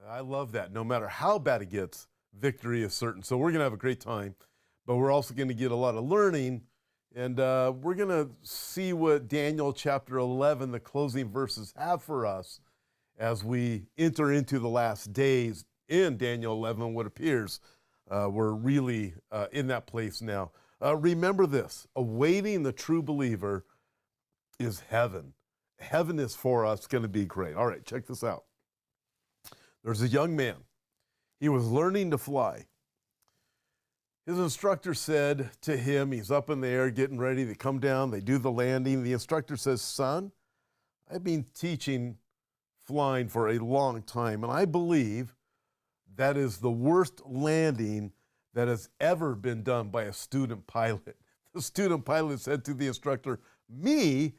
I love that. No matter how bad it gets, victory is certain. So we're going to have a great time, but we're also going to get a lot of learning, and we're going to see what Daniel chapter 11, the closing verses, have for us as we enter into the last days in Daniel 11, what appears we're really in that place now. Remember this, awaiting the true believer is heaven. Heaven is for us, going to be great. All right, check this out. There's a young man. He was learning to fly. His instructor said to him, he's up in the air getting ready to come down. They do the landing. The instructor says, son, I've been teaching flying for a long time, and I believe that is the worst landing that has ever been done by a student pilot. The student pilot said to the instructor, me?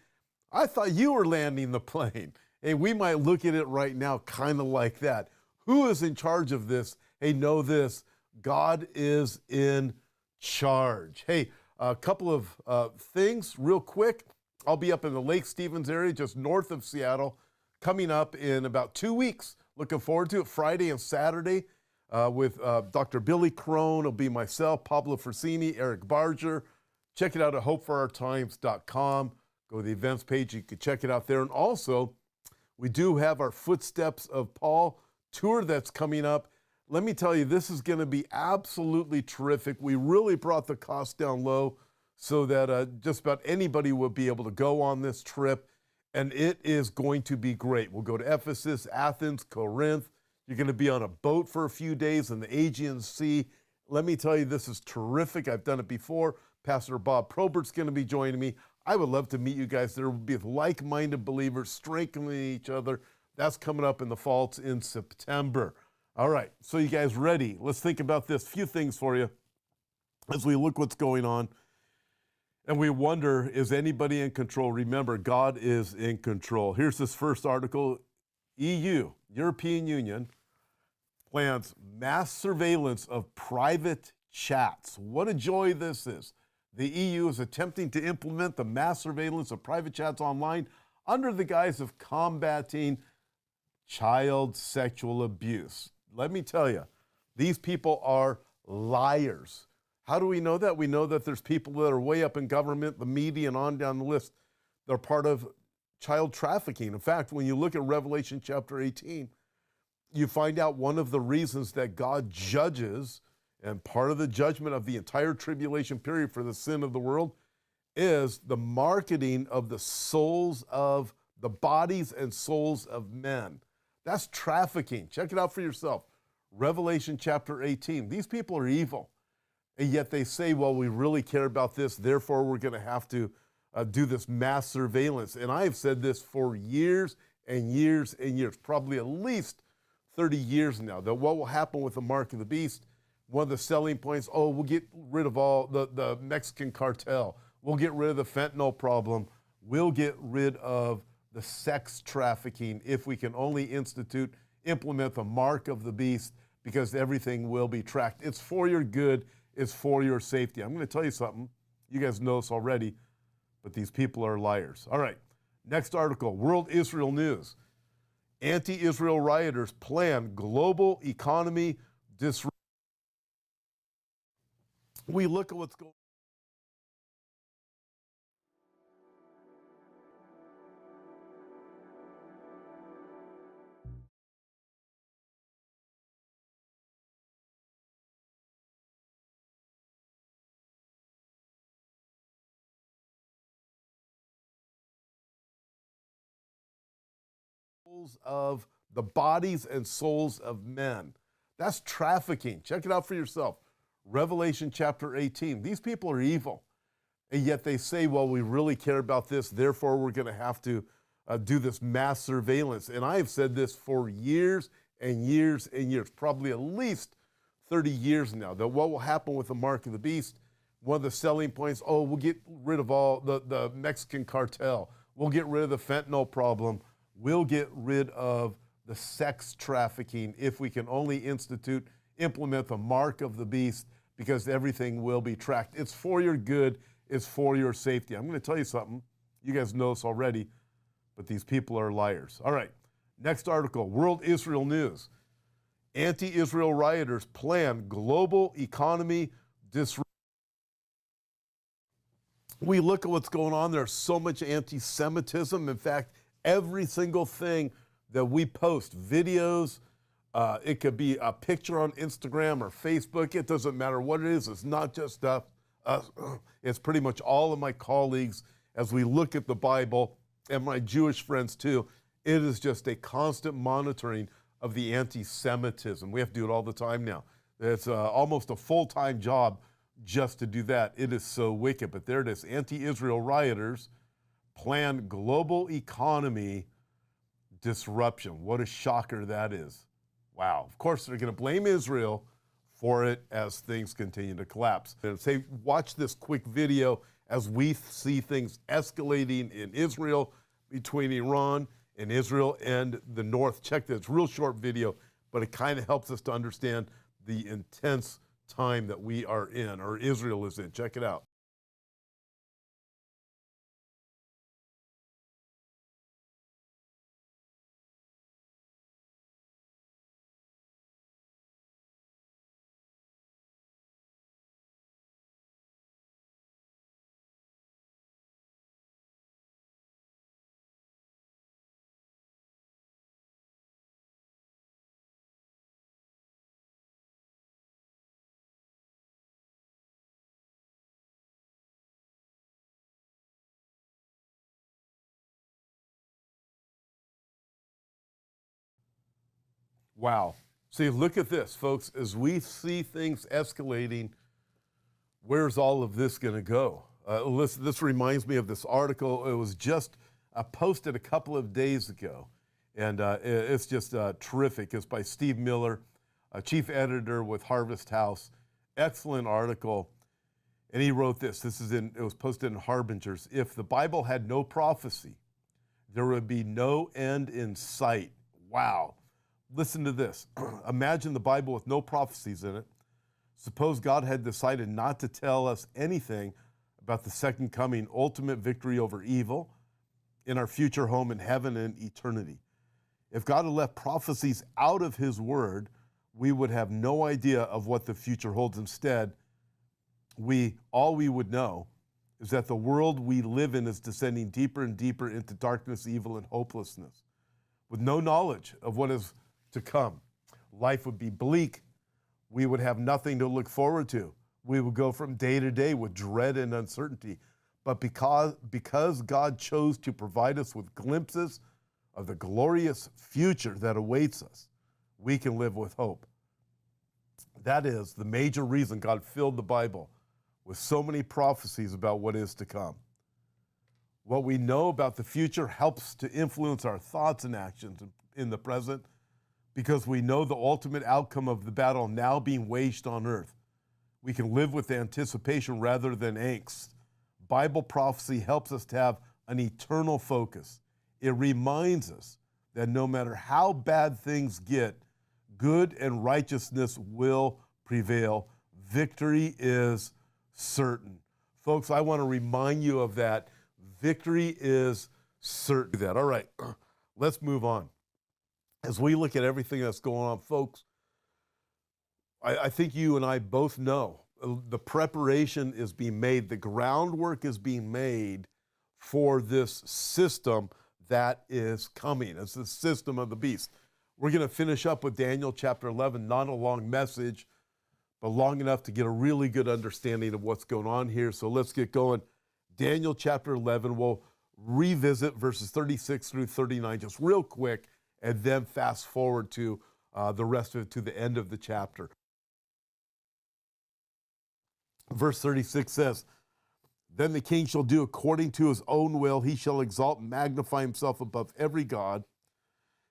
I thought you were landing the plane. Hey, we might look at it right now kind of like that. Who is in charge of this? Hey, know this, God is in charge. Hey, a couple of things real quick. I'll be up in the Lake Stevens area, just north of Seattle, coming up in about 2 weeks. Looking forward to it, Friday and Saturday with Dr. Billy Crone. It'll be myself, Pablo Frassini, Eric Barger. Check it out at hopeforourtimes.com. Go to the events page. You can check it out there. And also, we do have our Footsteps of Paul tour that's coming up. Let me tell you, this is going to be absolutely terrific. We really brought the cost down low so that just about anybody will be able to go on this trip, and it is going to be great. We'll go to Ephesus, Athens, Corinth. You're going to be on a boat for a few days in the Aegean Sea. Let me tell you, this is terrific. I've done it before. Pastor Bob Probert's going to be joining me. I would love to meet you guys. There will be like-minded believers strengthening each other. That's coming up in the fall. It's in September. All right, so you guys ready? Let's think about this. Few things for you as we look what's going on. And we wonder, is anybody in control? Remember, God is in control. Here's this first article. EU, European Union, plans mass surveillance of private chats. What a joy this is. The EU is attempting to implement the mass surveillance of private chats online under the guise of combating child sexual abuse. Let me tell you, these people are liars. How do we know that? We know that there's people that are way up in government, the media, and on down the list. They're part of child trafficking. In fact, when you look at Revelation chapter 18, you find out one of the reasons that God judges, and part of the judgment of the entire tribulation period for the sin of the world, is the marketing of the souls of the bodies and souls of men. That's trafficking. Check it out for yourself. Revelation chapter 18. These people are evil. And yet they say, well, we really care about this, therefore we're going to have to do this mass surveillance. And I have said this for years and years and years, probably at least 30 years now, that what will happen with the mark of the beast, one of the selling points, oh, we'll get rid of all the Mexican cartel. We'll get rid of the fentanyl problem. We'll get rid of the sex trafficking if we can only implement the mark of the beast, because everything will be tracked. It's for your good. It's for your safety. I'm going to tell you something. You guys know this already, but these people are liars. All right, next article, World Israel News. Anti-Israel rioters plan global economy disruption. We look at what's going on. Of the bodies and souls of men. That's trafficking. Check it out for yourself. Revelation chapter 18. These people are evil. And yet they say, well, we really care about this, therefore we're going to have to do this mass surveillance. And I have said this for years and years and years, probably at least 30 years now, that what will happen with the mark of the beast, one of the selling points, oh, we'll get rid of all the Mexican cartel. We'll get rid of the fentanyl problem. We'll get rid of the sex trafficking if we can only implement the mark of the beast, because everything will be tracked. It's for your good. It's for your safety. I'm going to tell you something. You guys know this already, but these people are liars. All right, next article, World Israel News. Anti-Israel rioters plan global economy disruption. We look at what's going on. There's so much anti-Semitism. In fact, every single thing that we post, videos, it could be a picture on Instagram or Facebook. It doesn't matter what it is. It's not just us. It's pretty much all of my colleagues as we look at the Bible, and my Jewish friends too. It is just a constant monitoring of the anti-Semitism. We have to do it all the time now. It's almost a full-time job just to do that. It is so wicked. But there it is. Anti-Israel rioters plan global economy disruption. What a shocker that is. Wow. Of course, they're going to blame Israel for it as things continue to collapse. And say, watch this quick video as we see things escalating in Israel, between Iran and Israel and the North. Check this real short video, but it kind of helps us to understand the intense time that we are in, or Israel is in. Check it out. Wow. See, look at this, folks. As we see things escalating, where's all of this going to go? Listen, this reminds me of this article. It was just posted a couple of days ago, and it's just terrific. It's by Steve Miller, chief editor with Harvest House. Excellent article. And he wrote this. It was posted in Harbingers. If the Bible had no prophecy, there would be no end in sight. Wow. Listen to this. Imagine the Bible with no prophecies in it. Suppose God had decided not to tell us anything about the second coming, ultimate victory over evil in our future home in heaven and eternity. If God had left prophecies out of his word, we would have no idea of what the future holds. Instead, all we would know is that the world we live in is descending deeper and deeper into darkness, evil, and hopelessness. With no knowledge of what is to come, life would be bleak. We would have nothing to look forward to. We would go from day to day with dread and uncertainty. But because God chose to provide us with glimpses of the glorious future that awaits us, we can live with hope. That is the major reason God filled the Bible with so many prophecies about what is to come. What we know about the future helps to influence our thoughts and actions in the present, because we know the ultimate outcome of the battle now being waged on earth. We can live with anticipation rather than angst. Bible prophecy helps us to have an eternal focus. It reminds us that no matter how bad things get, good and righteousness will prevail. Victory is certain. Folks, I want to remind you of that. Victory is certain. All right, let's move on. As we look at everything that's going on, folks, I think you and I both know the preparation is being made, the groundwork is being made for this system that is coming. It's the system of the beast. We're going to finish up with Daniel chapter 11, not a long message, but long enough to get a really good understanding of what's going on here. So let's get going. Daniel chapter 11, we'll revisit verses 36 through 39 just real quick, and then fast forward to the rest of it, to the end of the chapter. Verse 36 says, "Then the king shall do according to his own will. He shall exalt and magnify himself above every god,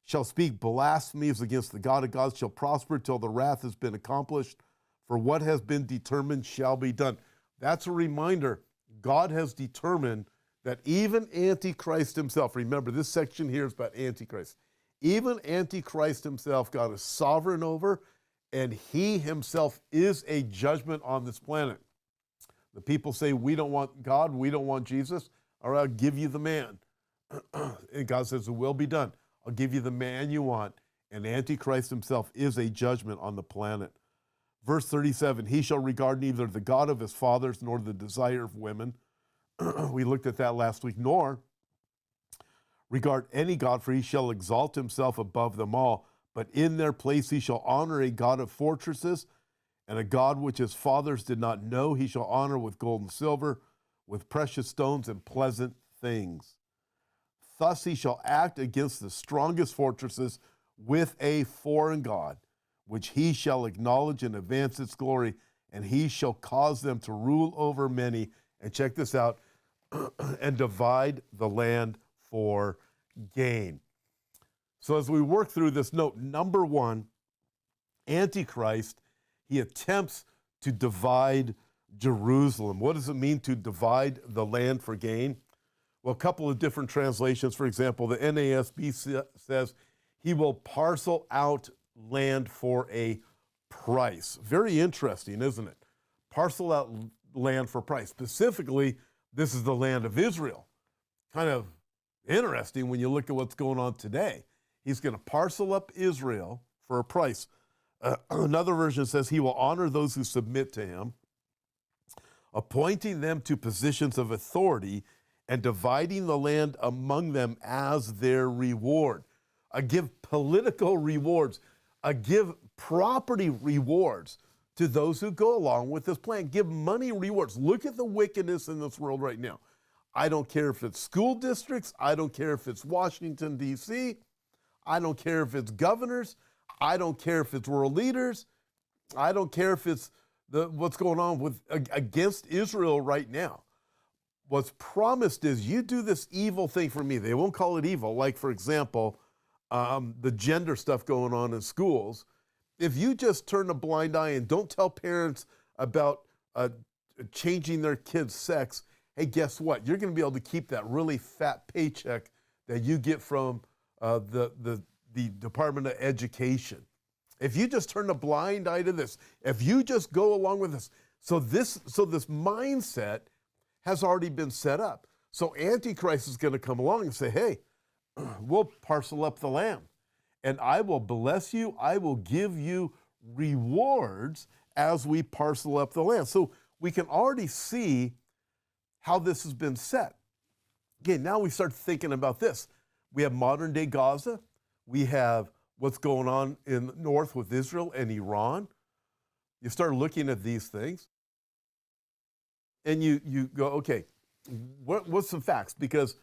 shall speak blasphemies against the God of gods, shall prosper till the wrath has been accomplished. For what has been determined shall be done." That's a reminder. God has determined that even Antichrist himself, remember this section here is about Antichrist, even Antichrist himself, God is sovereign over, and he himself is a judgment on this planet. The people say, we don't want God, we don't want Jesus. All right, I'll give you the man. And God says, it will be done. I'll give you the man you want, and Antichrist himself is a judgment on the planet. Verse 37, he shall regard neither the God of his fathers nor the desire of women. We looked at that last week. Nor regard any God, for he shall exalt himself above them all. But in their place he shall honor a God of fortresses, and a God which his fathers did not know he shall honor with gold and silver, with precious stones and pleasant things. Thus he shall act against the strongest fortresses with a foreign God, which he shall acknowledge and advance its glory, and he shall cause them to rule over many, and check this out, and divide the land for gain. So as we work through this, note, number one, Antichrist, he attempts to divide Jerusalem. What does it mean to divide the land for gain? Well, a couple of different translations. For example, the NASB says he will parcel out land for a price. Very interesting, isn't it? Parcel out land for price. Specifically, this is the land of Israel. Kind of interesting when you look at what's going on today. He's going to parcel up Israel for a price. Another version says he will honor those who submit to him, appointing them to positions of authority and dividing the land among them as their reward. Give political rewards, give property rewards to those who go along with this plan. Give money rewards. Look at the wickedness in this world right now. I don't care if it's school districts. I don't care if it's Washington, D.C. I don't care if it's governors. I don't care if it's world leaders. I don't care if it's what's going on with against Israel right now. What's promised is you do this evil thing for me. They won't call it evil. Like, for example, the gender stuff going on in schools. If you just turn a blind eye and don't tell parents about changing their kids' sex, hey, guess what? You're going to be able to keep that really fat paycheck that you get from the Department of Education. If you just turn a blind eye to this, if you just go along with this, so this mindset has already been set up. So Antichrist is going to come along and say, hey, we'll parcel up the land, and I will bless you. I will give you rewards as we parcel up the land. So we can already see how this has been set. Again, now we start thinking about this. We have modern day Gaza. We have what's going on in the north with Israel and Iran. You start looking at these things, and you go, okay, what's some facts? Because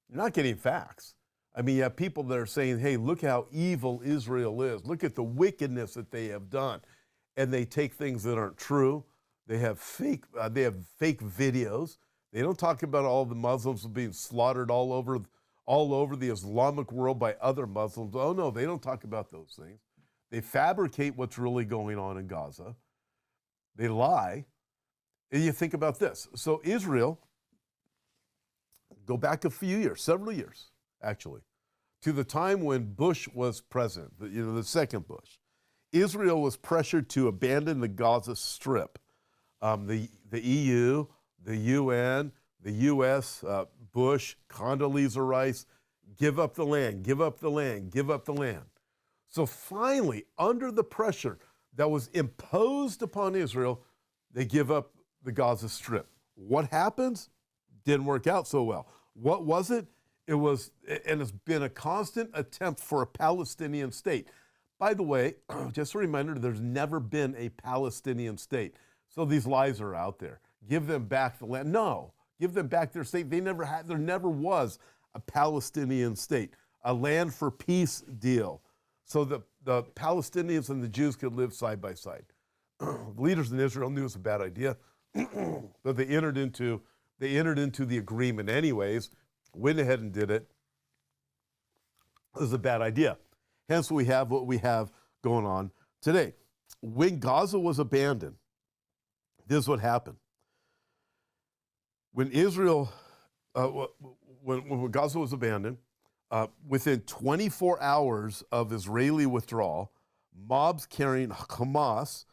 you're not getting facts. I mean, you have people that are saying, hey, look how evil Israel is. Look at the wickedness that they have done. And they take things that aren't true. They have fake videos. They don't talk about all the Muslims being slaughtered all over the Islamic world by other Muslims. Oh, no, they don't talk about those things. They fabricate what's really going on in Gaza. They lie. And you think about this. So Israel, go back a few years, several years, actually, to the time when Bush was president, the second Bush. Israel was pressured to abandon the Gaza Strip. The EU, the UN, the U.S., Bush, Condoleezza Rice, give up the land, give up the land, give up the land. So finally, under the pressure that was imposed upon Israel, they give up the Gaza Strip. What happens? Didn't work out so well. What was it? It was, and it's been a constant attempt for a Palestinian state. By the way, just a reminder, there's never been a Palestinian state. So these lies are out there. Give them back the land. No, give them back their state. There never was a Palestinian state, a land for peace deal, so that the Palestinians and the Jews could live side by side. Leaders in Israel knew it was a bad idea, but they entered into the agreement anyways, went ahead and did it. It was a bad idea. Hence, we have what we have going on today. When Gaza was abandoned, this is what happened. When when Gaza was abandoned, within 24 hours of Israeli withdrawal, mobs carrying Hamas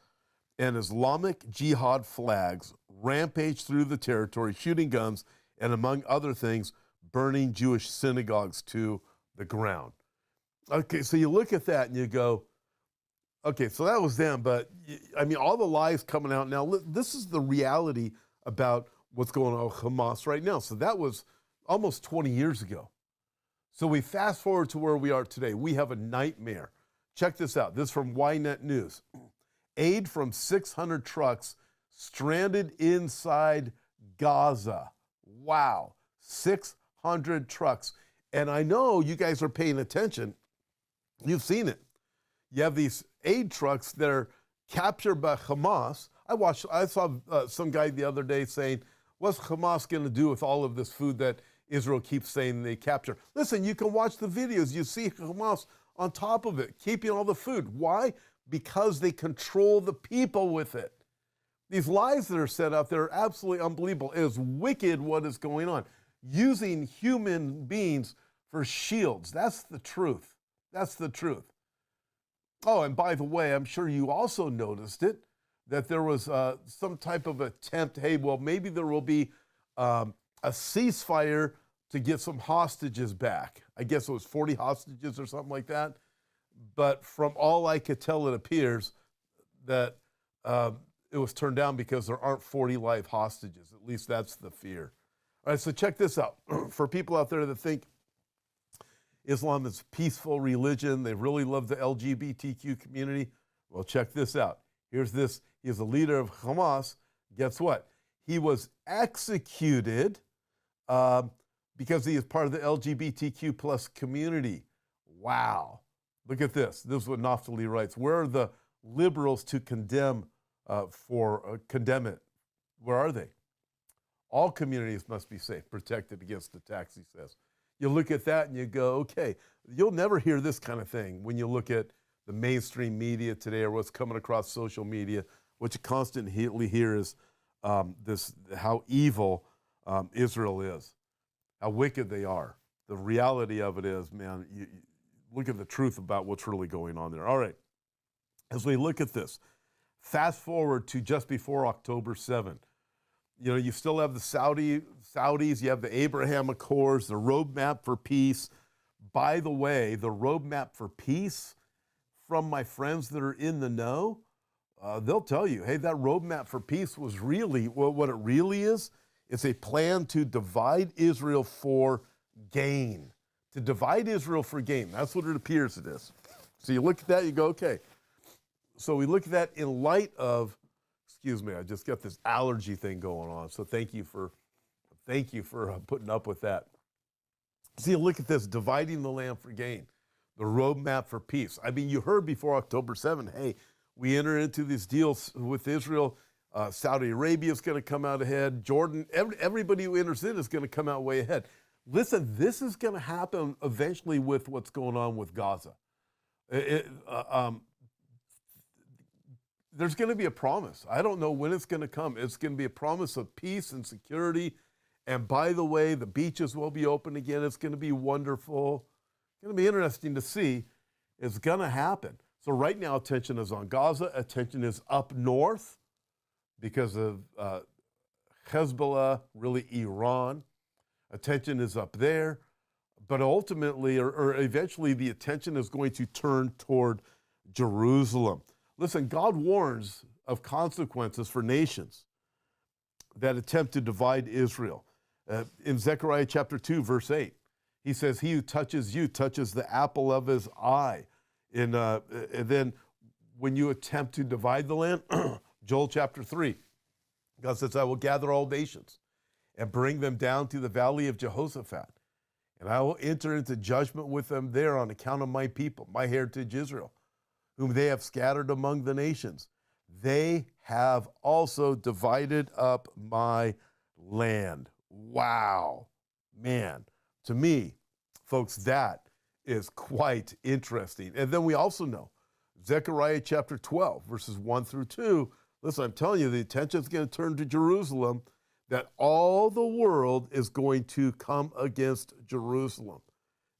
and Islamic Jihad flags rampaged through the territory, shooting guns, and among other things, burning Jewish synagogues to the ground. Okay, so you look at that and you go, okay, so that was them, but I mean, all the lies coming out now, this is the reality about what's going on with Hamas right now. So that was almost 20 years ago. So we fast forward to where we are today. We have a nightmare. Check this out. This is from Ynet News. Aid from 600 trucks stranded inside Gaza. Wow, 600 trucks. And I know you guys are paying attention. You've seen it. You have these aid trucks that are captured by Hamas. I saw some guy the other day saying, what's Hamas going to do with all of this food that Israel keeps saying they capture? Listen, you can watch the videos. You see Hamas on top of it, keeping all the food. Why? Because they control the people with it. These lies that are set out there are absolutely unbelievable. It is wicked what is going on. Using human beings for shields. That's the truth. That's the truth. Oh, and by the way, I'm sure you also noticed it, that there was some type of attempt, hey, well, maybe there will be a ceasefire to get some hostages back. I guess it was 40 hostages or something like that. But from all I could tell, it appears that it was turned down because there aren't 40 live hostages. At least that's the fear. All right, so check this out. For people out there that think Islam is a peaceful religion, they really love the LGBTQ community, well, check this out. Here's this. He is the leader of Hamas. Guess what? He was executed because he is part of the LGBTQ plus community. Wow. Look at this. This is what Naftali writes. Where are the liberals to condemn it? Where are they? All communities must be safe, protected against attacks, he says. You look at that and you go, okay, you'll never hear this kind of thing when you look at the mainstream media today or what's coming across social media. What you constantly hear is how evil Israel is, how wicked they are. The reality of it is, man, you look at the truth about what's really going on there. All right, as we look at this, fast forward to just before October 7th. You know, you still have the Saudis, you have the Abraham Accords, the roadmap for peace. By the way, the roadmap for peace, from my friends that are in the know, they'll tell you, hey, that roadmap for peace was really, what it really is, it's a plan to divide Israel for gain. To divide Israel for gain. That's what it appears it is. So you look at that, you go, okay. So we look at that in light of, excuse me, I just got this allergy thing going on. So thank you for putting up with that. So you look at this, dividing the land for gain, the roadmap for peace. I mean, you heard before October 7th, hey, we enter into these deals with Israel. Saudi Arabia is going to come out ahead. Jordan, everybody who enters in is going to come out way ahead. Listen, this is going to happen eventually with what's going on with Gaza. There's going to be a promise. I don't know when it's going to come. It's going to be a promise of peace and security. And by the way, the beaches will be open again. It's going to be wonderful. It's going to be interesting to see. It's going to happen. So right now, attention is on Gaza. Attention is up north because of Hezbollah, really Iran. Attention is up there. But ultimately, or eventually, the attention is going to turn toward Jerusalem. Listen, God warns of consequences for nations that attempt to divide Israel. In Zechariah chapter 2, verse 8, he says, he who touches you touches the apple of his eye. And then when you attempt to divide the land, Joel chapter 3, God says, I will gather all nations and bring them down to the valley of Jehoshaphat. And I will enter into judgment with them there on account of my people, my heritage Israel, whom they have scattered among the nations. They have also divided up my land. Wow. Man, to me, folks, that is quite interesting. And then we also know, Zechariah chapter 12, verses 1 through 2, listen, I'm telling you, the attention is going to turn to Jerusalem, that all the world is going to come against Jerusalem.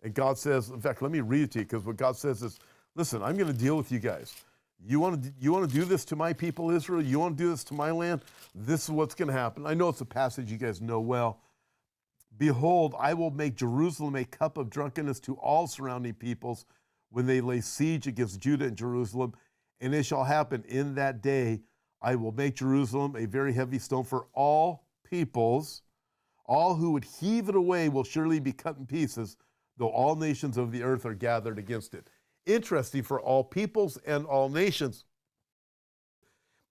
And God says, in fact, let me read it to you, because what God says is, listen, I'm going to deal with you guys. You want to do this to my people, Israel? You want to do this to my land? This is what's going to happen. I know it's a passage you guys know well. Behold, I will make Jerusalem a cup of drunkenness to all surrounding peoples when they lay siege against Judah and Jerusalem. And it shall happen in that day, I will make Jerusalem a very heavy stone for all peoples. All who would heave it away will surely be cut in pieces, though all nations of the earth are gathered against it. Interesting, for all peoples and all nations.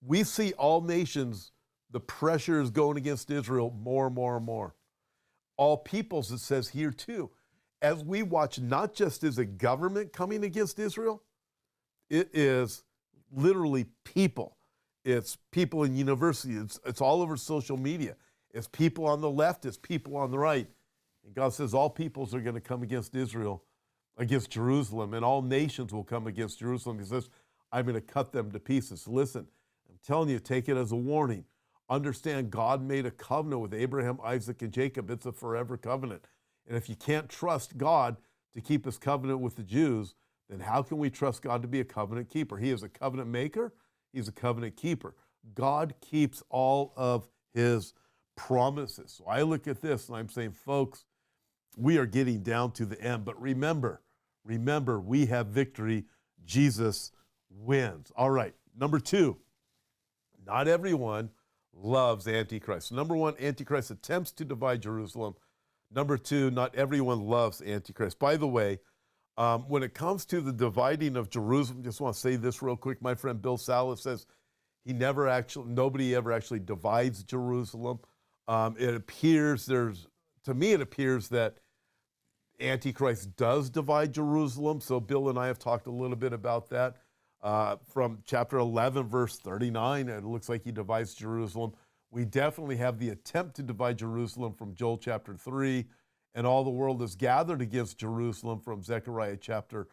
We see all nations, the pressure is going against Israel more and more and more. All peoples, it says here too. As we watch, not just as a government coming against Israel, it is literally people. It's people in universities. It's all over social media. It's people on the left. It's people on the right. And God says all peoples are going to come against Israel, against Jerusalem, and all nations will come against Jerusalem. He says, I'm going to cut them to pieces. Listen, I'm telling you, take it as a warning. Understand, God made a covenant with Abraham, Isaac, and Jacob. It's a forever covenant. And if you can't trust God to keep his covenant with the Jews, then how can we trust God to be a covenant keeper? He is a covenant maker. He's a covenant keeper. God keeps all of his promises. So I look at this and I'm saying, folks, we are getting down to the end. But remember, we have victory. Jesus wins. All right, number 2, not everyone loves Antichrist. Number 1, Antichrist attempts to divide Jerusalem. Number 2, not everyone loves Antichrist. By the way, when it comes to the dividing of Jerusalem, just want to say this real quick. My friend Bill Salas says nobody ever actually divides Jerusalem. It appears that Antichrist does divide Jerusalem. So Bill and I have talked a little bit about that. From chapter 11, verse 39, it looks like he divides Jerusalem. We definitely have the attempt to divide Jerusalem from Joel chapter 3, and all the world is gathered against Jerusalem from Zechariah chapter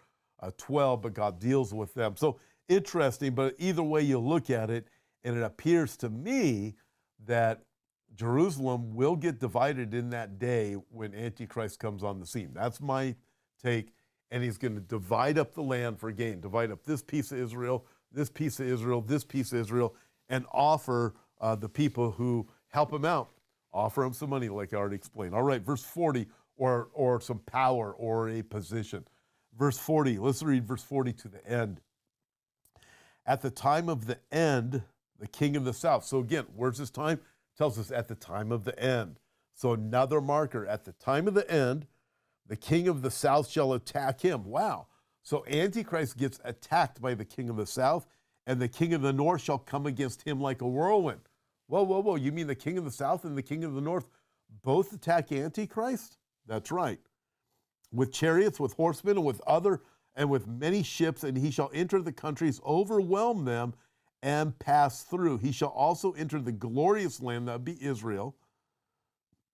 12, but God deals with them. So interesting, but either way you look at it, and it appears to me that Jerusalem will get divided in that day when Antichrist comes on the scene. That's my take. And he's going to divide up the land for gain, divide up this piece of Israel, this piece of Israel, this piece of Israel, and offer the people who help him out, offer him some money, like I already explained. All right, verse 40, or some power or a position. Verse 40, let's read verse 40 to the end. At the time of the end, the king of the south. So again, where's this time? Tells us at the time of the end. So another marker, at the time of the end, the king of the south shall attack him. Wow. So Antichrist gets attacked by the king of the south, and the king of the north shall come against him like a whirlwind. Whoa. You mean the king of the south and the king of the north both attack Antichrist? That's right. With chariots, with horsemen, and with many ships, and he shall enter the countries, overwhelm them, and pass through. He shall also enter the glorious land, that would be Israel,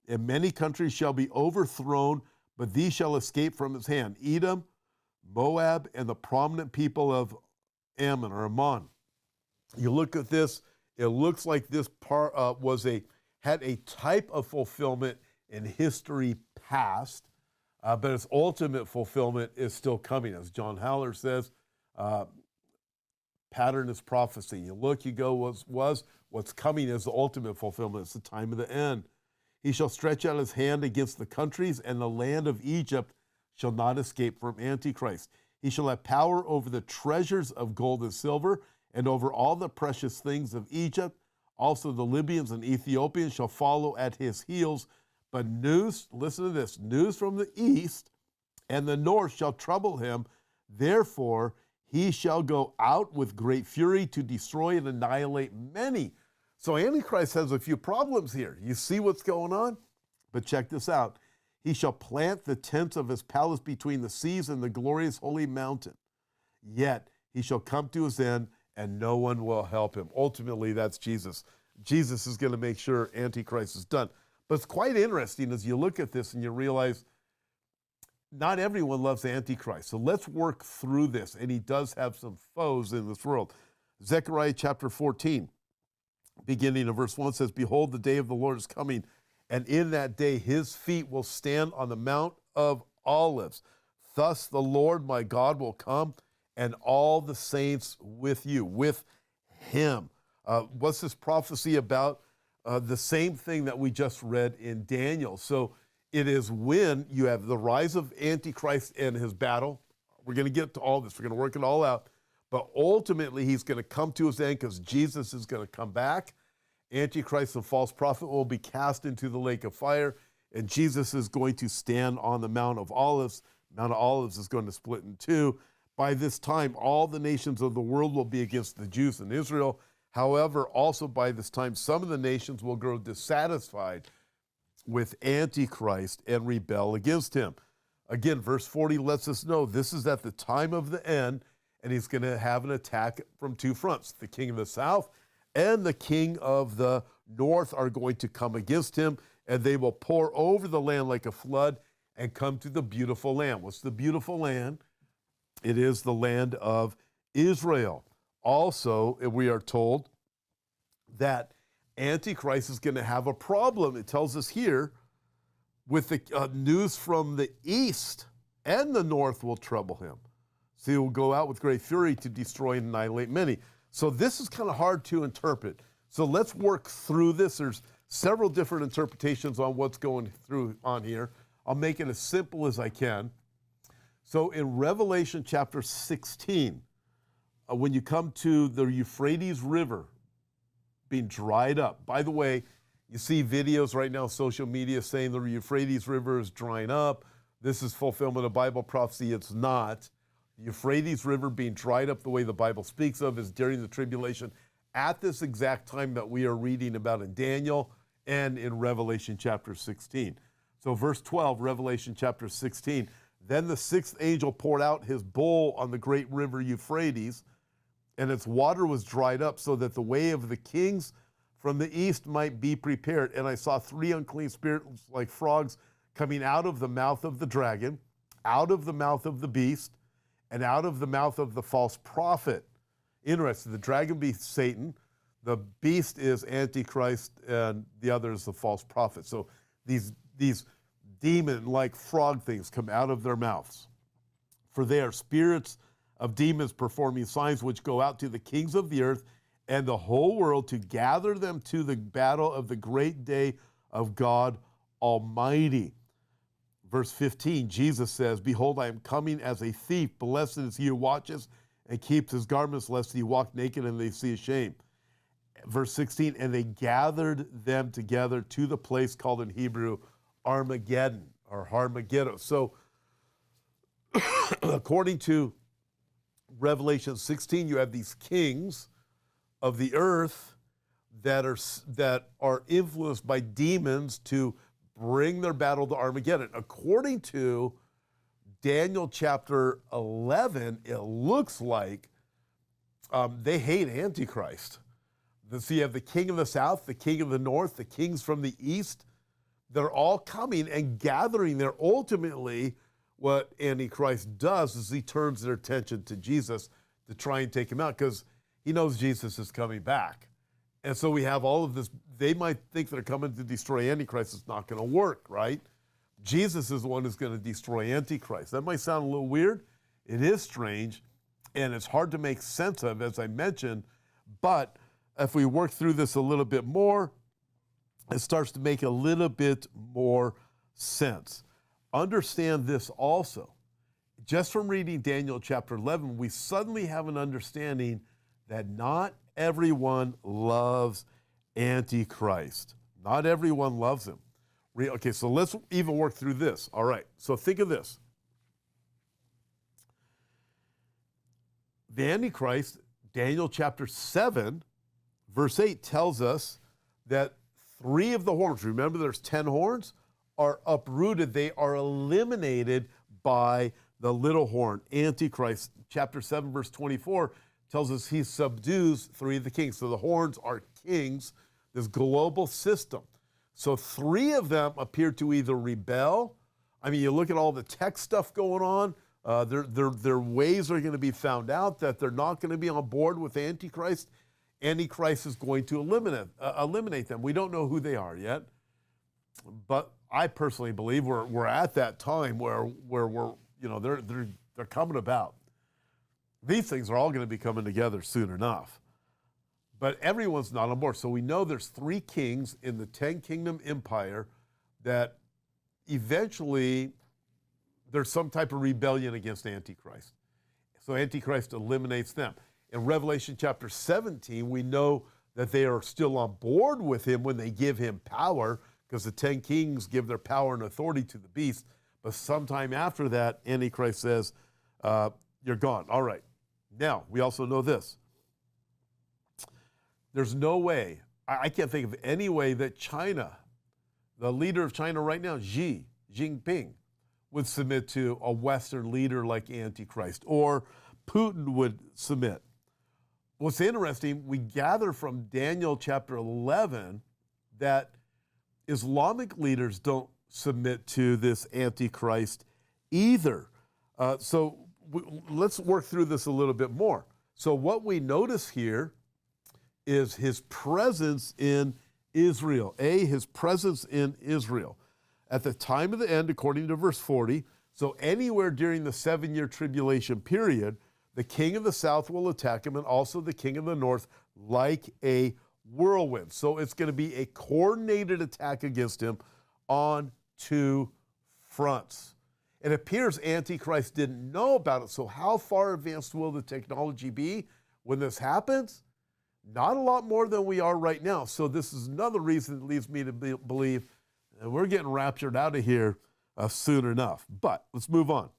and many countries shall be overthrown, but these shall escape from his hand: Edom, Moab, and the prominent people of Ammon or Ammon. You look at this, it looks like this part had a type of fulfillment in history past, but its ultimate fulfillment is still coming. As John Haller says, pattern is prophecy. You look, you go, what's coming is the ultimate fulfillment. It's the time of the end. He shall stretch out his hand against the countries, and the land of Egypt shall not escape from Antichrist. He shall have power over the treasures of gold and silver, and over all the precious things of Egypt. Also the Libyans and Ethiopians shall follow at his heels. But news, listen to this, news from the east and the north shall trouble him. Therefore he shall go out with great fury to destroy and annihilate many. So Antichrist has a few problems here. You see what's going on? But check this out. He shall plant the tents of his palace between the seas and the glorious holy mountain. Yet he shall come to his end, and no one will help him. Ultimately, that's Jesus. Jesus is going to make sure Antichrist is done. But it's quite interesting as you look at this and you realize not everyone loves Antichrist. So let's work through this. And he does have some foes in this world. Zechariah chapter 14. Beginning of verse 1 says, Behold, the day of the Lord is coming, and in that day his feet will stand on the Mount of Olives. Thus the Lord my God will come, and all the saints with you, with him. What's this prophecy about? The same thing that we just read in Daniel. So it is when you have the rise of Antichrist and his battle, We're going to get to all this. We're going to work it all out. But ultimately, he's going to come to his end because Jesus is going to come back. Antichrist and false prophet will be cast into the lake of fire, and Jesus is going to stand on the Mount of Olives. Mount of Olives is going to split in two. By this time, all the nations of the world will be against the Jews and Israel. However, also by this time, some of the nations will grow dissatisfied with Antichrist and rebel against him. Again, verse 40 lets us know this is at the time of the end, and he's going to have an attack from two fronts. The king of the south and the king of the north are going to come against him, and they will pour over the land like a flood and come to the beautiful land. What's the beautiful land? It is the land of Israel. Also, we are told that Antichrist is going to have a problem. It tells us here, with the news from the east and the north will trouble him. So he will go out with great fury to destroy and annihilate many. So this is kind of hard to interpret. So let's work through this. There's several different interpretations on what's going through on here. I'll make it as simple as I can. So in Revelation chapter 16, when you come to the Euphrates River being dried up, by the way, you see videos right now, social media saying the Euphrates River is drying up. This is fulfillment of Bible prophecy. It's not. The Euphrates River being dried up the way the Bible speaks of is during the tribulation at this exact time that we are reading about in Daniel and in Revelation chapter 16. So verse 12, Revelation chapter 16, then the sixth angel poured out his bowl on the great river Euphrates, and its water was dried up so that the way of the kings from the east might be prepared. And I saw three unclean spirits like frogs coming out of the mouth of the dragon, out of the mouth of the beast, and out of the mouth of the false prophet. Interesting. The dragon beast Satan, the beast is Antichrist, and the other is the false prophet. So these demon-like frog things come out of their mouths. For they are spirits of demons performing signs which go out to the kings of the earth and the whole world to gather them to the battle of the great day of God Almighty. Verse 15, Jesus says, behold, I am coming as a thief. Blessed is he who watches and keeps his garments, lest he walk naked and they see his shame. Verse 16, and they gathered them together to the place called in Hebrew Armageddon or Harmageddon. So according to Revelation 16, you have these kings of the earth that are influenced by demons to bring their battle to Armageddon. According to Daniel chapter 11, it looks like they hate Antichrist. So you have the king of the south, the king of the north, the kings from the east. They're all coming and gathering there. Ultimately, what Antichrist does is he turns their attention to Jesus to try and take him out because he knows Jesus is coming back. And so we have all of this. They might think they're coming to destroy Antichrist. It's not going to work, right? Jesus is the one who's going to destroy Antichrist. That might sound a little weird. It is strange, and it's hard to make sense of, as I mentioned. But if we work through this a little bit more, it starts to make a little bit more sense. Understand this also. Just from reading Daniel chapter 11, we suddenly have an understanding that not everyone loves Antichrist. Not everyone loves him. Okay, so let's even work through this. All right, so think of this. The Antichrist, Daniel chapter 7, verse 8 tells us that 3 of the horns, remember there's 10 horns, are uprooted. They are eliminated by the little horn. Antichrist, chapter 7, verse 24, tells us he subdues 3 of the kings. So the horns are kings, this global system. So 3 of them appear to either rebel. I mean, you look at all the tech stuff going on. Their ways are going to be found out that they're not going to be on board with Antichrist. Antichrist is going to eliminate them. We don't know who they are yet, but I personally believe we're at that time where we're, you know, they're coming about. These things are all going to be coming together soon enough. But everyone's not on board. So we know there's 3 kings in the 10 kingdom empire that eventually there's some type of rebellion against Antichrist. So Antichrist eliminates them. In Revelation chapter 17, we know that they are still on board with him when they give him power, because the 10 kings give their power and authority to the beast. But sometime after that, Antichrist says, you're gone. All right. Now, we also know this. There's no way, I can't think of any way that China, the leader of China right now, Xi Jinping, would submit to a Western leader like Antichrist, or Putin would submit. What's interesting, we gather from Daniel chapter 11 that Islamic leaders don't submit to this Antichrist either. Let's work through this a little bit more. So what we notice here is his presence in Israel. His presence in Israel. At the time of the end, according to verse 40, so anywhere during the 7-year tribulation period, the king of the south will attack him, and also the king of the north, like a whirlwind. So it's going to be a coordinated attack against him on 2 fronts. It appears Antichrist didn't know about it, so how far advanced will the technology be when this happens? Not a lot more than we are right now. So this is another reason that leads me to believe that we're getting raptured out of here soon enough. But let's move on.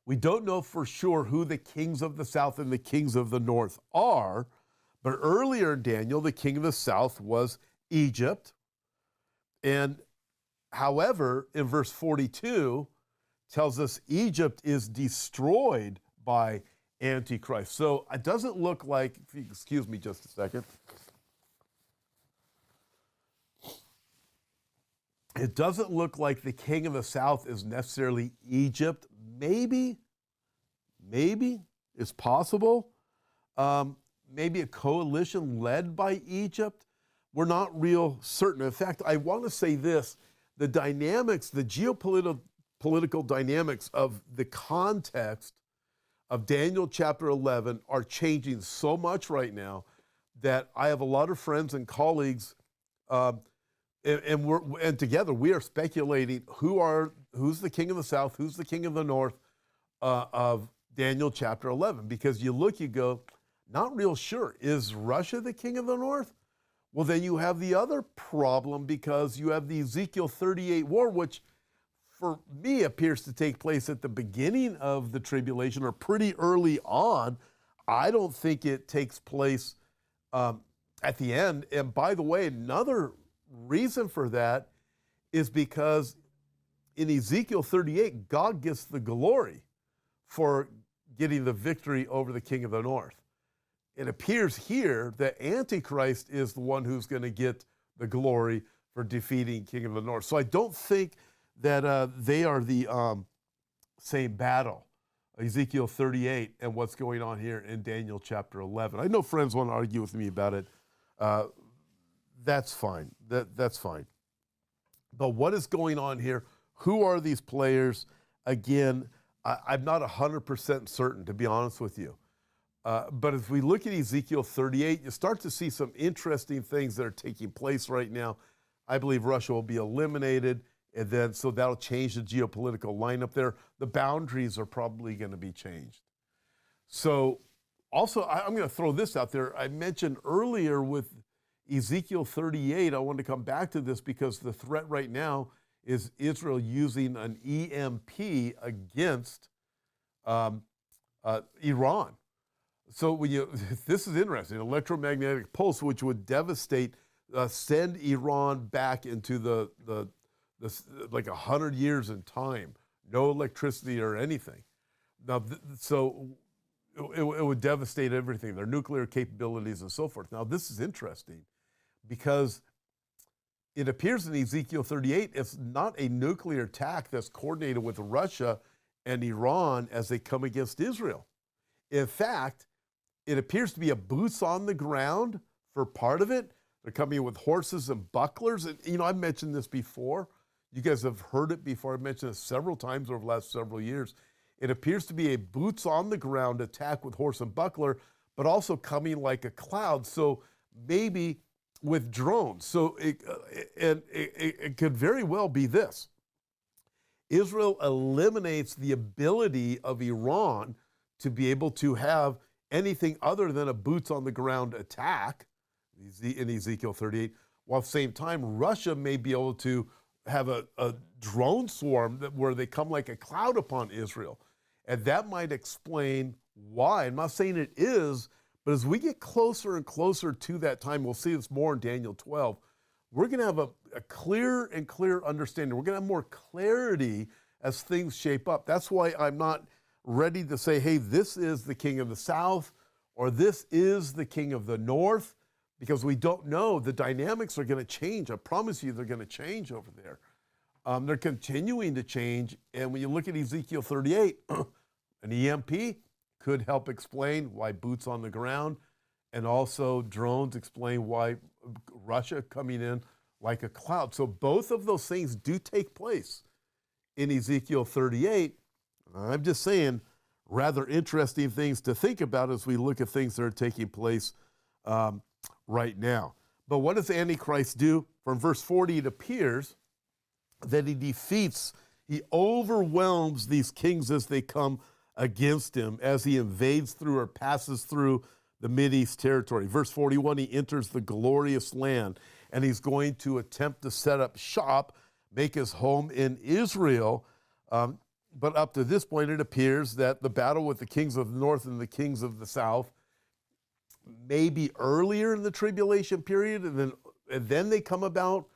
We don't know for sure who the kings of the south and the kings of the north are, but earlier in Daniel, the king of the south was Egypt. And however, in verse 42, tells us Egypt is destroyed by Antichrist. So it doesn't look like, if you excuse me just a second. It doesn't look like the king of the south is necessarily Egypt. Maybe it's possible. Maybe a coalition led by Egypt. We're not real certain. In fact, I want to say this, the dynamics, the geopolitical dynamics of the context of Daniel chapter 11 are changing so much right now that I have a lot of friends and colleagues, and together we are speculating who's the king of the south, who's the king of the north of Daniel chapter 11. Because you look, you go, not real sure. Is Russia the king of the north? Well, then you have the other problem, because you have the Ezekiel 38 war, which for me appears to take place at the beginning of the tribulation or pretty early on. I don't think it takes place at the end. And by the way, another reason for that is because in Ezekiel 38, God gets the glory for getting the victory over the king of the north. It appears here that Antichrist is the one who's going to get the glory for defeating king of the north. So I don't think that they are the same battle, Ezekiel 38 and what's going on here in Daniel chapter 11. I know friends want to argue with me about it. That's fine. That's fine. But what is going on here? Who are these players? Again, I'm not 100% certain, to be honest with you. But as we look at Ezekiel 38, you start to see some interesting things that are taking place right now. I believe Russia will be eliminated, and then so that'll change the geopolitical lineup there. The boundaries are probably going to be changed. So also, I'm going to throw this out there. I mentioned earlier with Ezekiel 38, I want to come back to this because the threat right now is Israel using an EMP against Iran. So this is interesting, electromagnetic pulse, which would devastate, send Iran back into the like 100 years in time, no electricity or anything. Now, so it would devastate everything, their nuclear capabilities and so forth. Now, this is interesting because it appears in Ezekiel 38, it's not a nuclear attack that's coordinated with Russia and Iran as they come against Israel. In fact, it appears to be a boots on the ground for part of it. They're coming with horses and bucklers. And, I've mentioned this before. You guys have heard it before. I've mentioned it several times over the last several years. It appears to be a boots on the ground attack with horse and buckler, but also coming like a cloud. So maybe with drones. So it could very well be this. Israel eliminates the ability of Iran to be able to have anything other than a boots-on-the-ground attack in Ezekiel 38, while at the same time, Russia may be able to have a drone swarm where they come like a cloud upon Israel. And that might explain why. I'm not saying it is, but as we get closer and closer to that time, we'll see this more in Daniel 12, we're going to have a clear and clear understanding. We're going to have more clarity as things shape up. That's why I'm not ready to say, hey, this is the king of the south, or this is the king of the north, because we don't know. The dynamics are going to change. I promise you they're going to change over there. They're continuing to change. And when you look at Ezekiel 38, an EMP could help explain why boots on the ground, and also drones explain why Russia coming in like a cloud. So both of those things do take place in Ezekiel 38. I'm just saying, rather interesting things to think about as we look at things that are taking place right now. But what does Antichrist do? From verse 40, it appears that he overwhelms these kings as they come against him, as he invades through or passes through the Mideast territory. Verse 41, he enters the glorious land, and he's going to attempt to set up shop, make his home in Israel. But up to this point, it appears that the battle with the kings of the north and the kings of the south may be earlier in the tribulation period, and then they come about.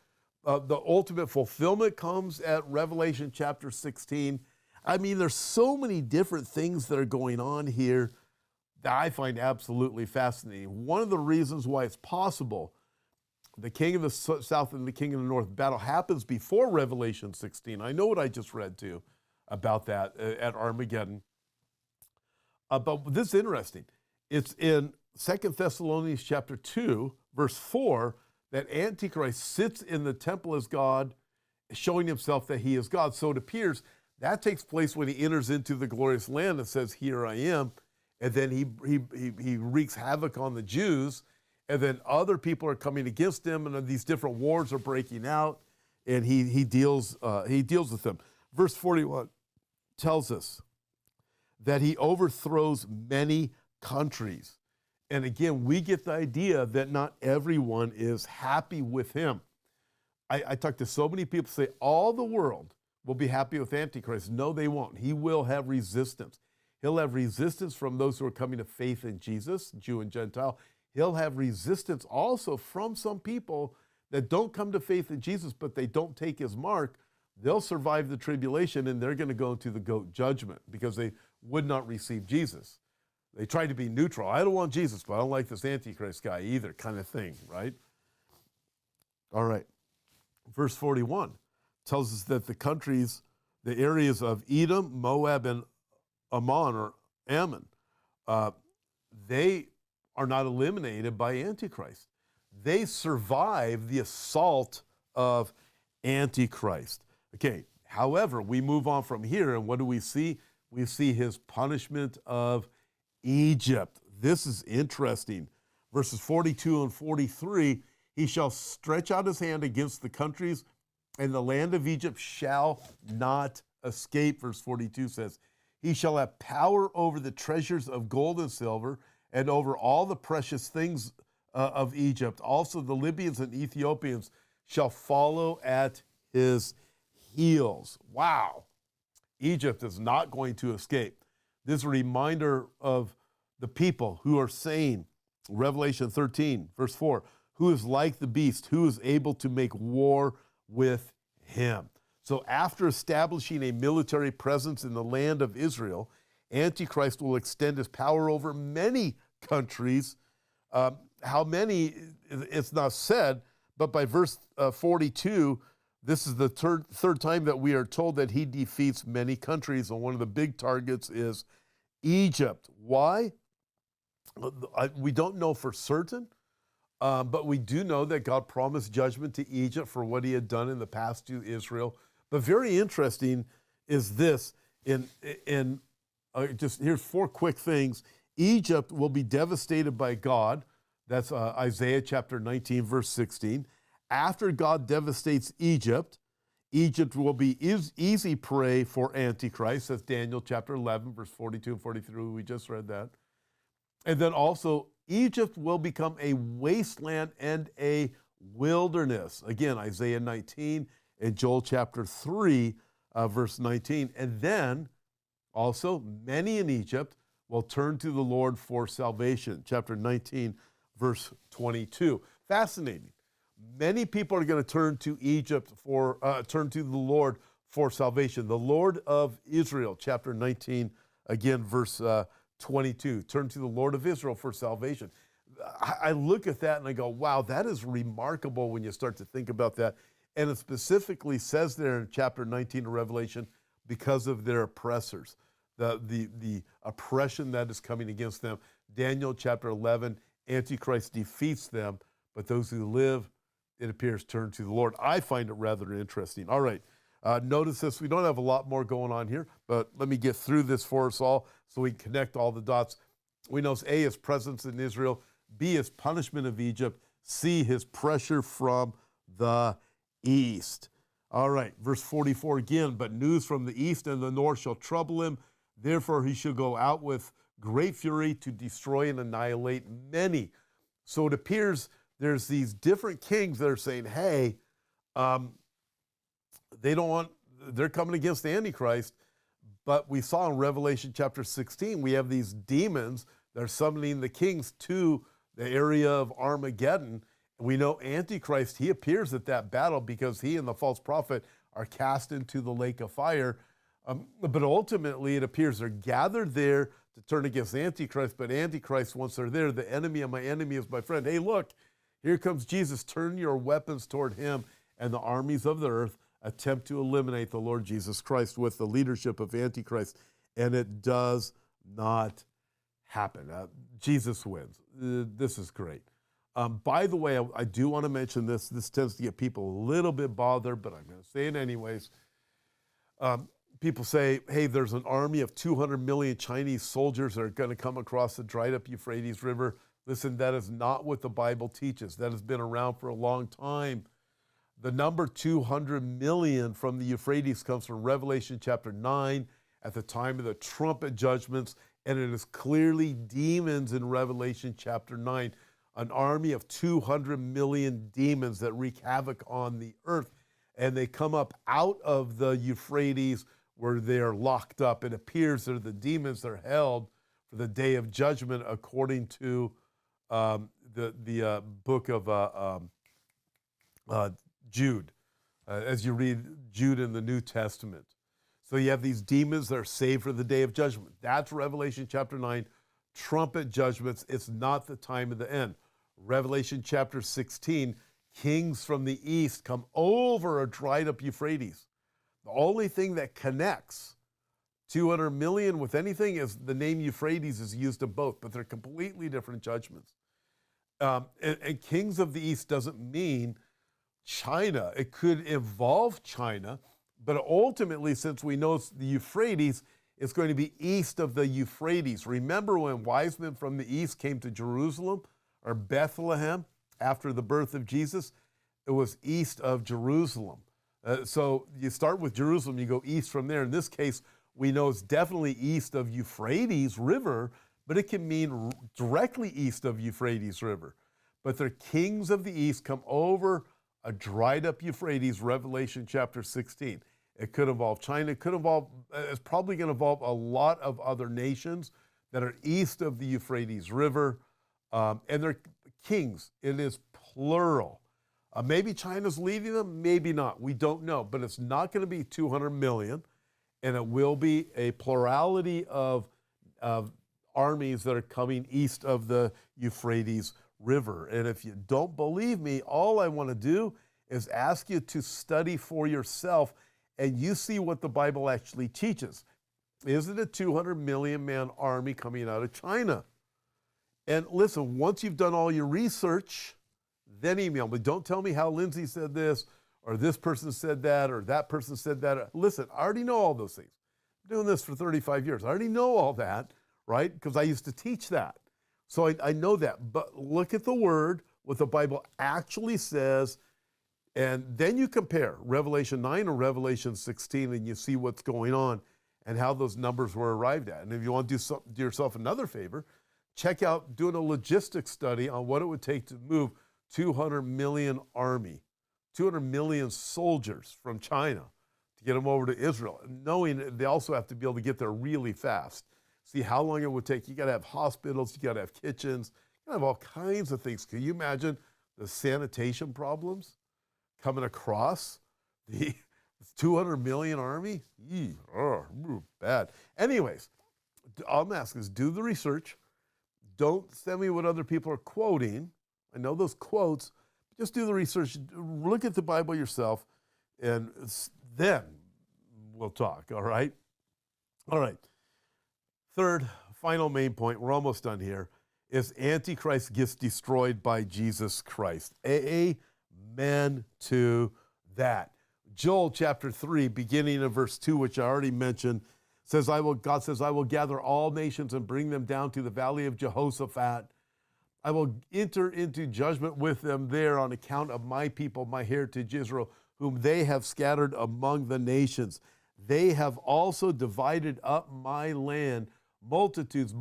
The ultimate fulfillment comes at Revelation chapter 16. I mean, there's so many different things that are going on here that I find absolutely fascinating. One of the reasons why it's possible the king of the south and the king of the north battle happens before Revelation 16. I know what I just read too about that at Armageddon. But this is interesting. It's in 2 Thessalonians chapter 2, verse 4, that Antichrist sits in the temple as God, showing himself that he is God. So it appears that takes place when he enters into the glorious land and says, here I am. And then he wreaks havoc on the Jews. And then other people are coming against him, and these different wars are breaking out, and he deals with them. Verse 41 tells us that he overthrows many countries. And again, we get the idea that not everyone is happy with him. I talk to so many people say all the world will be happy with Antichrist. No, they won't. He will have resistance. He'll have resistance from those who are coming to faith in Jesus, Jew and Gentile. He'll have resistance also from some people that don't come to faith in Jesus, but they don't take his mark. They'll survive the tribulation, and they're going to go into the goat judgment because they would not receive Jesus. They try to be neutral. I don't want Jesus, but I don't like this Antichrist guy either, kind of thing, right? All right. Verse 41 tells us that the countries, the areas of Edom, Moab, and Ammon, they are not eliminated by Antichrist. They survive the assault of Antichrist. Okay, however, we move on from here, and what do we see? We see his punishment of Egypt. This is interesting. Verses 42 and 43, he shall stretch out his hand against the countries, and the land of Egypt shall not escape. Verse 42 says, he shall have power over the treasures of gold and silver, and over all the precious things of Egypt. Also the Libyans and Ethiopians shall follow at his heels. Wow. Egypt is not going to escape. This is a reminder of the people who are saying, Revelation 13, verse 4, who is like the beast, who is able to make war with him. So after establishing a military presence in the land of Israel, Antichrist will extend his power over many countries. How many, it's not said, but by verse 42, this is the third time that we are told that he defeats many countries, and one of the big targets is Egypt. Why? We don't know for certain, but we do know that God promised judgment to Egypt for what he had done in the past to Israel. But very interesting is this, here's four quick things. Egypt will be devastated by God. That's Isaiah chapter 19, verse 16. After God devastates Egypt, Egypt will be easy prey for Antichrist. That's Daniel chapter 11, verse 42 and 43. We just read that. And then also, Egypt will become a wasteland and a wilderness. Again, Isaiah 19 and Joel chapter 3, verse 19. And then also, many in Egypt will turn to the Lord for salvation. Chapter 19, verse 22. Fascinating. Many people are going to turn to turn to the Lord for salvation. The Lord of Israel, chapter 19, again, verse 22. Turn to the Lord of Israel for salvation. I look at that and I go, wow, that is remarkable when you start to think about that. And it specifically says there in chapter 19 of Revelation, because of their oppressors, the oppression that is coming against them. Daniel chapter 11, Antichrist defeats them, but those who live, it appears, turn to the Lord. I find it rather interesting. All right, notice this. We don't have a lot more going on here, but let me get through this for us all so we can connect all the dots. We know A, his presence in Israel, B, his punishment of Egypt, C, his pressure from the east. All right, verse 44 again, but news from the east and the north shall trouble him. Therefore he shall go out with great fury to destroy and annihilate many. So it appears there's these different kings that are saying, hey, they're coming against the Antichrist. But we saw in Revelation chapter 16, we have these demons that are summoning the kings to the area of Armageddon. We know Antichrist, he appears at that battle because he and the false prophet are cast into the lake of fire. But ultimately, it appears they're gathered there to turn against Antichrist. But Antichrist, once they're there, the enemy of my enemy is my friend. Hey, look, here comes Jesus. Turn your weapons toward him. And the armies of the earth attempt to eliminate the Lord Jesus Christ with the leadership of Antichrist. And it does not happen. Jesus wins. This is great. By the way, I do want to mention this. This tends to get people a little bit bothered, but I'm going to say it anyways. People say, hey, there's an army of 200 million Chinese soldiers that are going to come across the dried up Euphrates River. Listen, that is not what the Bible teaches. That has been around for a long time. The number 200 million from the Euphrates comes from Revelation chapter 9 at the time of the trumpet judgments, and it is clearly demons in Revelation chapter 9. An army of 200 million demons that wreak havoc on the earth, and they come up out of the Euphrates where they are locked up. It appears they're the demons that are held for the day of judgment according to the book of Jude, as you read Jude in the New Testament. So you have these demons that are saved for the day of judgment. That's Revelation chapter 9, trumpet judgments. It's not the time of the end. Revelation chapter 16, kings from the east come over a dried up Euphrates. The only thing that connects 200 million with anything is the name Euphrates is used of both, but they're completely different judgments. And kings of the east doesn't mean China. It could involve China, but ultimately, since we know it's the Euphrates, it's going to be east of the Euphrates. Remember when wise men from the east came to Jerusalem or Bethlehem after the birth of Jesus? It was east of Jerusalem. So you start with Jerusalem, you go east from there. In this case, we know it's definitely east of Euphrates River, but it can mean directly east of Euphrates River. But the kings of the east come over a dried up Euphrates, Revelation chapter 16. It could involve China. It's probably going to involve a lot of other nations that are east of the Euphrates River. And they're kings. It is plural. Maybe China's leading them, maybe not. We don't know. But it's not going to be 200 million. And it will be a plurality of armies that are coming east of the Euphrates River. And if you don't believe me, all I want to do is ask you to study for yourself and you see what the Bible actually teaches. Is it a 200 million man army coming out of China? And listen, once you've done all your research, then email me. Don't tell me how Lindsay said this, or this person said that, or that person said that. Listen, I already know all those things. I've been doing this for 35 years. I already know all that, right? Because I used to teach that. So I know that. But look at the word, what the Bible actually says. And then you compare Revelation 9 or Revelation 16, and you see what's going on and how those numbers were arrived at. And if you want to do yourself another favor, check out doing a logistics study on what it would take to move 200 million army, 200 million soldiers from China to get them over to Israel, knowing they also have to be able to get there really fast. See how long it would take. You got to have hospitals, you got to have kitchens, you got to have all kinds of things. Can you imagine the sanitation problems coming across the 200 million army? Bad. Anyways, all I'm asking is do the research. Don't send me what other people are quoting. I know those quotes. Just do the research. Look at the Bible yourself, and then we'll talk, all right? All right. Third, final main point, we're almost done here, is Antichrist gets destroyed by Jesus Christ. Amen to that. Joel chapter 3, beginning in verse 2, which I already mentioned, says, God says, I will gather all nations and bring them down to the valley of Jehoshaphat. I will enter into judgment with them there on account of my people, my heritage Israel, whom they have scattered among the nations. They have also divided up my land, multitudes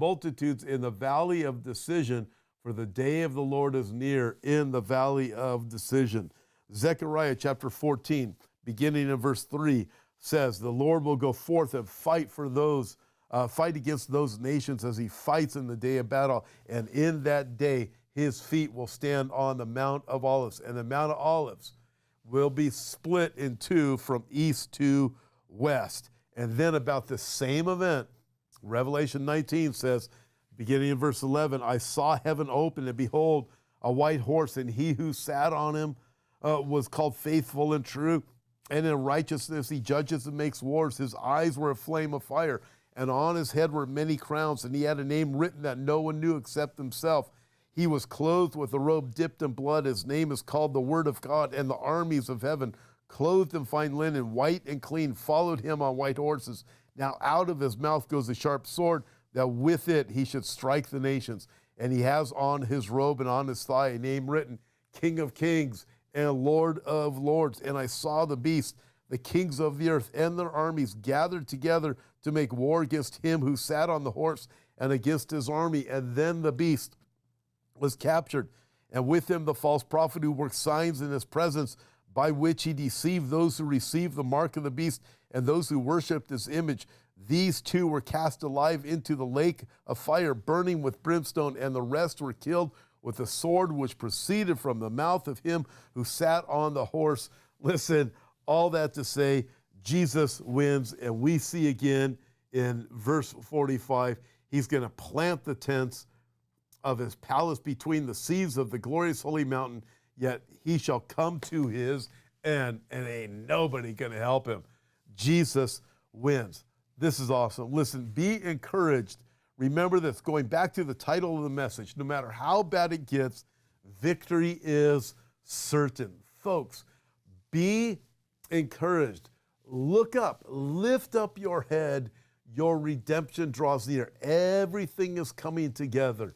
in the valley of decision, for the day of the Lord is near in the valley of decision. Zechariah chapter 14, beginning in verse 3, says, the Lord will go forth and fight against those nations as he fights in the day of battle. And in that day, his feet will stand on the Mount of Olives. And the Mount of Olives will be split in two from east to west. And then about the same event, Revelation 19 says, beginning in verse 11, I saw heaven open, and behold, a white horse, and he who sat on him was called Faithful and True. And in righteousness he judges and makes wars. His eyes were a flame of fire, and on his head were many crowns, and he had a name written that no one knew except himself. He was clothed with a robe dipped in blood. His name is called the Word of God, and the armies of heaven, clothed in fine linen, white and clean, followed him on white horses. Now out of his mouth goes a sharp sword, that with it he should strike the nations. And he has on his robe and on his thigh a name written, King of Kings and Lord of Lords. And I saw the beast, the kings of the earth and their armies gathered together to make war against him who sat on the horse and against his army. And then the beast was captured, and with him the false prophet who worked signs in his presence, by which he deceived those who received the mark of the beast and those who worshipped his image. These two were cast alive into the lake of fire, burning with brimstone, and the rest were killed with the sword which proceeded from the mouth of him who sat on the horse. Listen, all that to say, Jesus wins, and we see again in verse 45, he's going to plant the tents of his palace between the seas of the glorious holy mountain, yet he shall come to his end, and ain't nobody going to help him. Jesus wins. This is awesome. Listen, be encouraged. Remember this, going back to the title of the message, no matter how bad it gets, victory is certain. Folks, be encouraged. Look up, lift up your head. Your redemption draws near. Everything is coming together.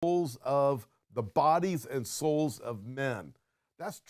Souls of the bodies and souls of men. That's